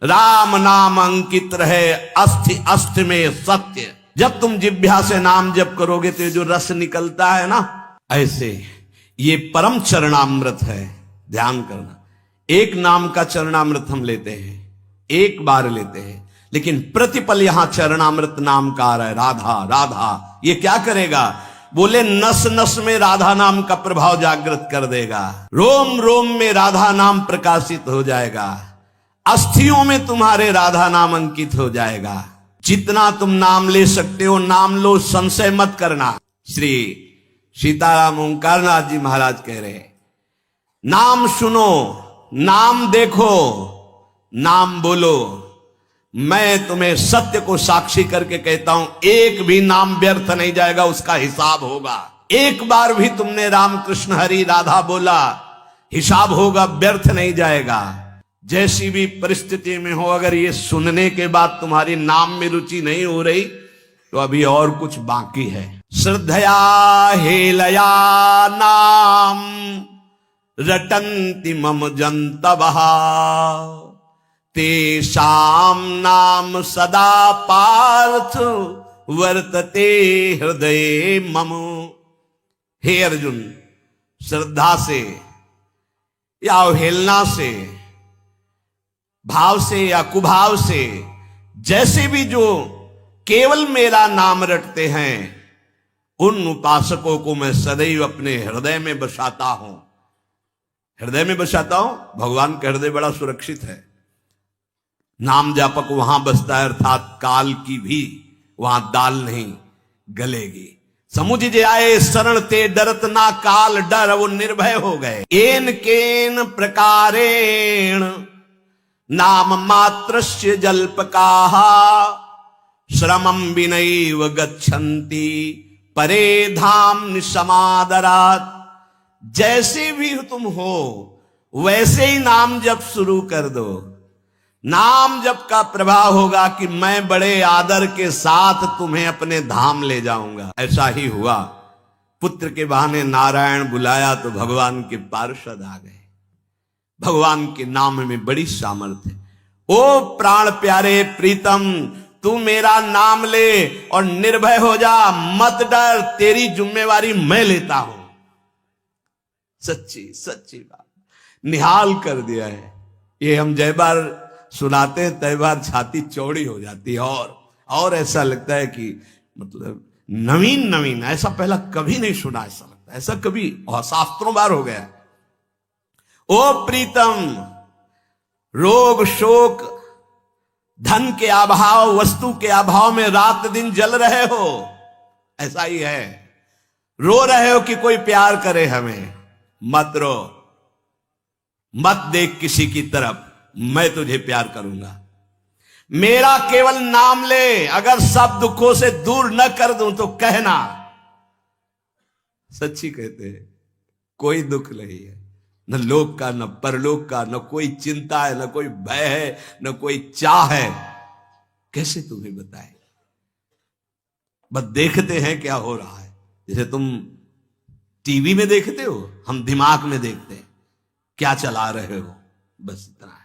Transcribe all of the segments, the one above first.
राम नाम अंकित रहे अस्थि अस्थि में सत्य। जब तुम जिह्वा से नाम जप करोगे तो जो रस निकलता है ना, ऐसे ये परम चरणामृत है। ध्यान करना, एक नाम का चरणामृत हम लेते हैं, एक बार लेते हैं, लेकिन प्रतिपल यहां चरणामृत नाम का आ रहा है, राधा राधा। ये क्या करेगा? बोले नस नस में राधा नाम का प्रभाव जागृत कर देगा, रोम रोम में राधा नाम प्रकाशित हो जाएगा, अस्थियों में तुम्हारे राधा नाम अंकित हो जाएगा। जितना तुम नाम ले सकते हो नाम लो, संशय मत करना। श्री सीताराम ओंकारनाथ जी महाराज कह रहे हैं, नाम सुनो, नाम देखो, नाम बोलो। मैं तुम्हें सत्य को साक्षी करके कहता हूं, एक भी नाम व्यर्थ नहीं जाएगा, उसका हिसाब होगा। एक बार भी तुमने राम कृष्ण हरि राधा बोला, हिसाब होगा, व्यर्थ नहीं जाएगा। जैसी भी परिस्थिति में हो, अगर ये सुनने के बाद तुम्हारी नाम में रुचि नहीं हो रही तो अभी और कुछ बाकी है। श्रद्धया हेलया नाम रटन्ति मम जंतवः, तेषां नाम सदा पार्थ वर्तते हृदये मम। हे अर्जुन, श्रद्धा से या अवहेलना से, भाव से या कुभाव से, जैसे भी जो केवल मेरा नाम रटते हैं, उन उपासकों को मैं सदैव अपने हृदय में बसाता हूं। हृदय में बसाता हूं, भगवान का हृदय बड़ा सुरक्षित है। नाम जापक वहां बसता है, अर्थात काल की भी वहां दाल नहीं गलेगी। समुझ जे आए शरण ते डरत ना काल डर, वो निर्भय हो गए। एन केन प्रकारेण नाम मात्रस्य जल्पकाः, श्रमं विनैव गच्छन्ति परे धाम निसमादरात्। जैसे भी तुम हो वैसे ही नाम जप शुरू कर दो। नाम जप का प्रभाव होगा कि मैं बड़े आदर के साथ तुम्हें अपने धाम ले जाऊंगा। ऐसा ही हुआ, पुत्र के बहाने नारायण बुलाया तो भगवान के पार्षद आ गए। भगवान के नाम में बड़ी सामर्थ्य है। ओ प्राण प्यारे प्रीतम, तू मेरा नाम ले और निर्भय हो जा, मत डर, तेरी जिम्मेवारी मैं लेता हूं। सच्ची सच्ची बात निहाल कर दिया है। ये हम जय बार सुनाते हैं तय बार छाती चौड़ी हो जाती है, और ऐसा लगता है कि मतलब नवीन नवीन, ऐसा पहला कभी नहीं सुना। ऐसा लगता है ऐसा कभी, और शास्त्रों बार हो गया। ओ प्रीतम, रोग शोक धन के अभाव, वस्तु के अभाव में रात दिन जल रहे हो, ऐसा ही है। रो रहे हो कि कोई प्यार करे हमें, मत रो, मत देख किसी की तरफ, मैं तुझे प्यार करूंगा। मेरा केवल नाम ले, अगर सब दुखों से दूर न कर दूं तो कहना। सच्ची कहते हैं, कोई दुख नहीं है, न लोक का, न परलोक का, न कोई चिंता है, न कोई भय है, न कोई चाह है। कैसे तुम्हें बताए? बस देखते हैं क्या हो रहा है। जैसे तुम टीवी में देखते हो, हम दिमाग में देखते हैं क्या चला रहे हो, बस इतना है।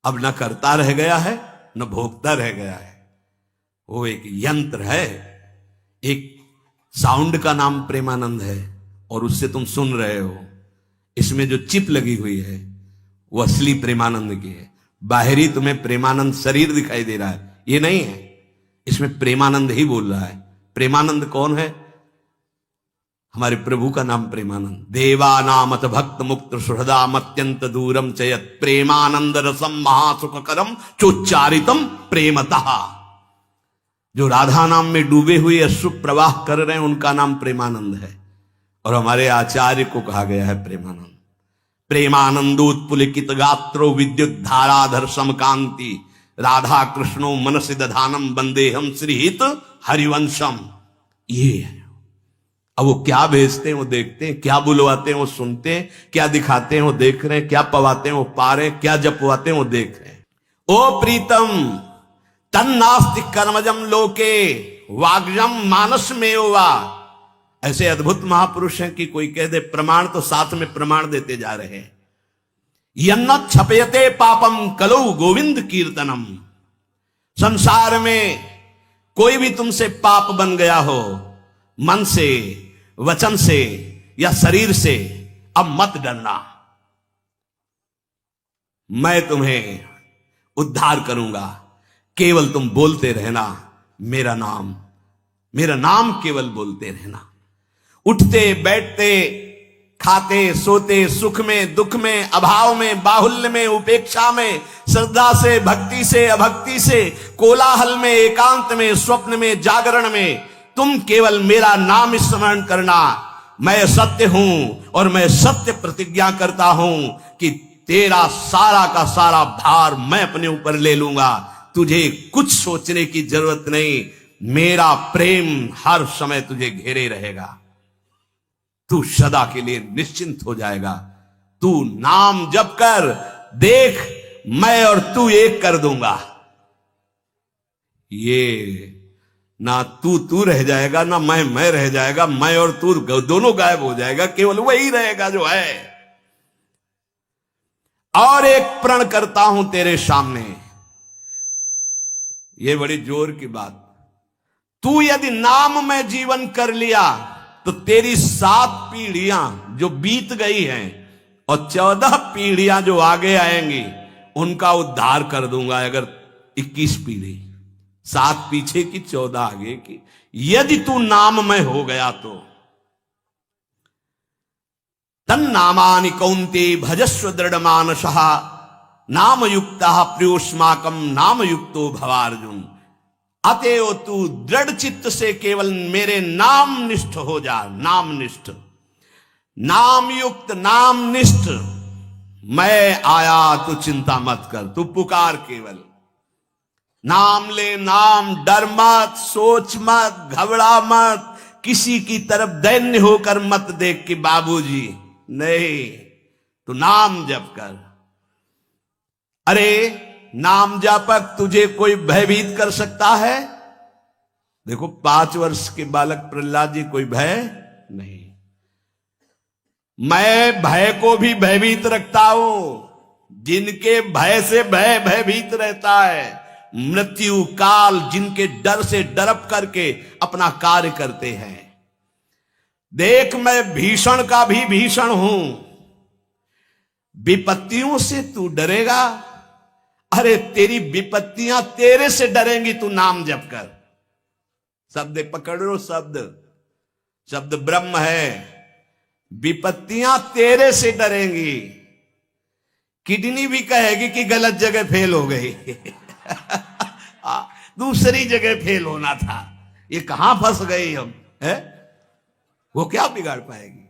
अब न करता रह गया है, न भोगता रह गया है। वो एक यंत्र है, एक साउंड का नाम प्रेमानंद है, और उससे तुम सुन रहे हो। इसमें जो चिप लगी हुई है वो असली प्रेमानंद की है। बाहरी तुम्हें प्रेमानंद शरीर दिखाई दे रहा है, ये नहीं है। इसमें प्रेमानंद ही बोल रहा है। प्रेमानंद कौन है? हमारे प्रभु का नाम प्रेमानंद। देवानामत भक्त मुक्त सुहृदाम अत्यंत दूरम चयत प्रेमानंद रसम महासुखकरम चोच्चारितम प्रेमतः। जो राधा नाम में डूबे हुए अश्रु प्रवाह कर रहे हैं उनका नाम प्रेमानंद है, और हमारे आचार्य को कहा गया है प्रेमानंद। प्रेमानंदोत्पुलिकित गात्रो विद्युत धाराधर समकांति राधा कृष्णो मनसि दधानम वंदेहम श्रीहित हरिवंशम। ये है। अब वो क्या भेजते हैं वो देखते हैं, क्या बुलवाते हैं वो सुनते हैं, क्या दिखाते हैं वो देख रहे हैं, क्या पवाते हैं वो पा रहे हैं, क्या जपवाते हैं वो देख रहे हैं। ओ प्रीतम, तन्नास्ति कर्मजम लोके वाग्जम मानस में वा। ऐसे अद्भुत महापुरुष हैं कि कोई कह दे प्रमाण तो साथ में प्रमाण देते जा रहे हैं। यन्न क्षपयते पापम कलौ गोविंद कीर्तनम। संसार में कोई भी तुमसे पाप बन गया हो, मन से, वचन से या शरीर से, अब मत डरना, मैं तुम्हें उद्धार करूंगा। केवल तुम बोलते रहना मेरा नाम, मेरा नाम केवल बोलते रहना। उठते बैठते, खाते सोते, सुख में दुख में, अभाव में बाहुल्य में, उपेक्षा में, श्रद्धा से भक्ति से अभक्ति से, कोलाहल में एकांत में, स्वप्न में जागरण में, तुम केवल मेरा नाम स्मरण करना। मैं सत्य हूं और मैं सत्य प्रतिज्ञा करता हूं कि तेरा सारा का सारा भार मैं अपने ऊपर ले लूंगा। तुझे कुछ सोचने की जरूरत नहीं, मेरा प्रेम हर समय तुझे घेरे रहेगा। तू सदा के लिए निश्चिंत हो जाएगा। तू नाम जप कर देख, मैं और तू एक कर दूंगा। ये ना तू रह जाएगा, ना मैं रह जाएगा, मैं और तू दोनों गायब हो जाएगा, केवल वही रहेगा जो है। और एक प्रण करता हूं तेरे सामने, ये बड़ी जोर की बात। तू यदि नाम में जीवन कर लिया तो तेरी 7 पीढ़ियां जो बीत गई हैं और 14 पीढ़ियां जो आगे आएंगी उनका उद्धार कर दूंगा। अगर 21 पीढ़ी, 7 पीछे की 14 आगे की, यदि तू नाम में हो गया तो। तन्नामानि कौन्ते भजस्व दृढ़ मानसः नाम युक्तः प्रियोस्माकम नाम युक्तो भवार्जुन। अतएव तू दृढ़ चित्त से केवल मेरे नाम निष्ठ हो जा। नाम निष्ठ, नाम युक्त, नाम निष्ठ। मैं आया, तू चिंता मत कर, तू पुकार केवल। नाम ले नाम, डर मत, सोच मत, घबरा मत, किसी की तरफ दैन्य होकर मत देख कि बाबूजी, नहीं, तू नाम जप कर। अरे नाम जापक तुझे कोई भयभीत कर सकता है? देखो 5 वर्ष के बालक प्रहलाद जी, कोई भय नहीं। मैं भय को भी भयभीत रखता हूं। जिनके भय से भय भयभीत रहता है, मृत्यु काल जिनके डर से डरप करके अपना कार्य करते हैं। देख, मैं भीषण का भी भीषण हूं। विपत्तियों से तू डरेगा? अरे तेरी विपत्तियां तेरे से डरेंगी, तू नाम जप कर। शब्द पकड़ लो, शब्द, शब्द ब्रह्म है। विपत्तियां तेरे से डरेंगी। किडनी भी कहेगी कि गलत जगह फेल हो गई दूसरी जगह फेल होना था, ये कहां फंस गई हम, है? वो क्या बिगाड़ पाएगी?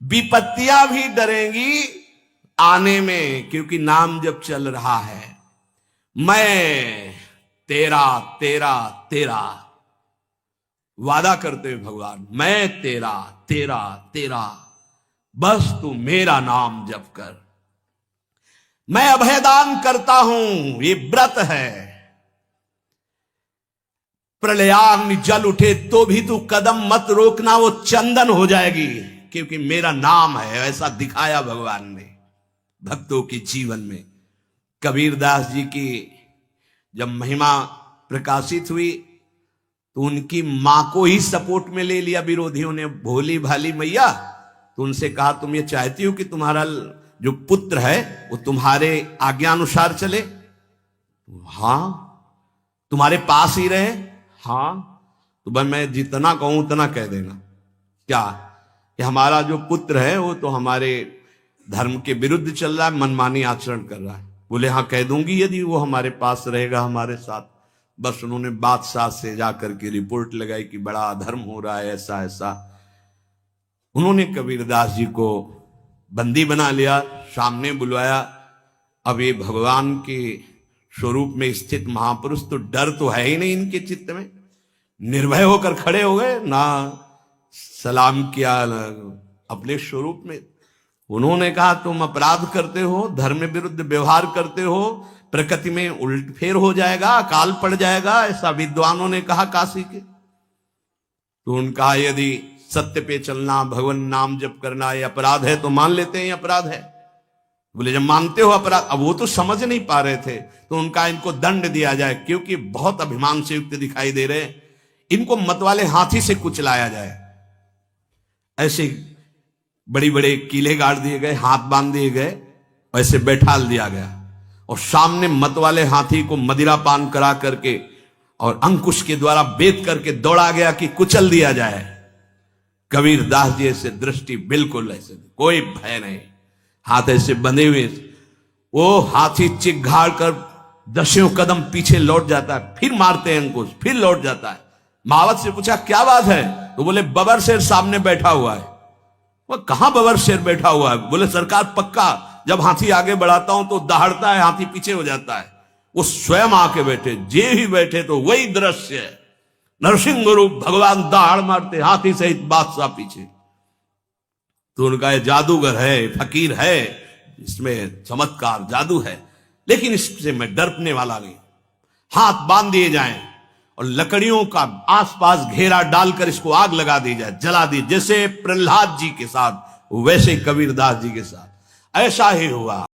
विपत्तियां भी डरेंगी आने में, क्योंकि नाम जब चल रहा है। मैं तेरा तेरा तेरा, वादा करते हुए भगवान, मैं तेरा तेरा तेरा, बस तू मेरा नाम जप कर। मैं अभयदान करता हूं, ये व्रत है। प्रलयाग्नि जल उठे तो भी तू कदम मत रोकना, वो चंदन हो जाएगी, क्योंकि मेरा नाम है। ऐसा दिखाया भगवान ने भक्तों के जीवन में। कबीरदास जी की जब महिमा प्रकाशित हुई तो उनकी मां को ही सपोर्ट में ले लिया विरोधियों ने। भोली भाली मैया, तो उनसे कहा, तुम ये चाहती हो कि तुम्हारा जो पुत्र है वो तुम्हारे आज्ञानुसार चले? हां। तुम्हारे पास ही रहे? हां। तो भाई मैं जितना कहूं उतना कह देना। क्या कि हमारा जो पुत्र है वो तो हमारे धर्म के विरुद्ध चल रहा है, मनमानी आचरण कर रहा है। बोले हाँ कह दूंगी, यदि वो हमारे पास रहेगा हमारे साथ। बस उन्होंने बादशाह से जाकर के रिपोर्ट लगाई कि बड़ा अधर्म हो रहा है, ऐसा ऐसा। उन्होंने कबीरदास जी को बंदी बना लिया, सामने बुलवाया। अब ये भगवान के स्वरूप में स्थित महापुरुष, तो डर तो है ही नहीं इनके चित्त में। निर्भय होकर खड़े हो गए, ना सलाम किया अपने स्वरूप में। उन्होंने कहा, तुम अपराध करते हो, धर्म विरुद्ध व्यवहार करते हो, प्रकृति में उलटफेर हो जाएगा, अकाल पड़ जाएगा, ऐसा विद्वानों ने कहा काशी के। तो उनका यदि सत्य पे चलना, भगवान नाम जप करना ये अपराध है तो मान लेते हैं ये अपराध है। बोले जब मानते हो अपराध, अब वो तो समझ नहीं पा रहे थे, तो उनका इनको दंड दिया जाए, क्योंकि बहुत अभिमान से युक्त दिखाई दे रहे, इनको मत वाले हाथी से कुचलाया जाए। ऐसे बड़ी बड़े कीले गाड़ दिए गए, हाथ बांध दिए गए, ऐसे बैठाल दिया गया, और सामने मत वाले हाथी को मदिरा पान करा करके और अंकुश के द्वारा बेत करके दौड़ा गया कि कुचल दिया जाए। कबीर दास जी ऐसे दृष्टि बिल्कुल ऐसे, कोई भय नहीं, हाथ ऐसे बंधे हुए, वो हाथी चिघाड़ कर 10 कदम पीछे लौट जाता है, फिर मारते हैं अंकुश, फिर लौट जाता है। महावत से पूछा क्या बात है, तो बोले बबर शेर सामने बैठा हुआ है। वो कहां बबर शेर बैठा हुआ है? बोले सरकार पक्का जब हाथी आगे बढ़ाता हूं तो दहाड़ता है, हाथी पीछे हो जाता है। वो स्वयं आके बैठे, जे ही बैठे तो वही दृश्य है, नरसिंह रूप भगवान दहाड़ मारते, हाथी सहित बादशाह पीछे। तो उनका ये जादूगर है, फकीर है, इसमें चमत्कार जादू है, लेकिन इससे मैं डरने वाला नहीं। हाथ बांध दिए जाएं और लकड़ियों का आसपास घेरा डालकर इसको आग लगा दी जाए, जला दी, जैसे प्रहलाद जी के साथ वैसे कबीरदास जी के साथ ऐसा ही हुआ।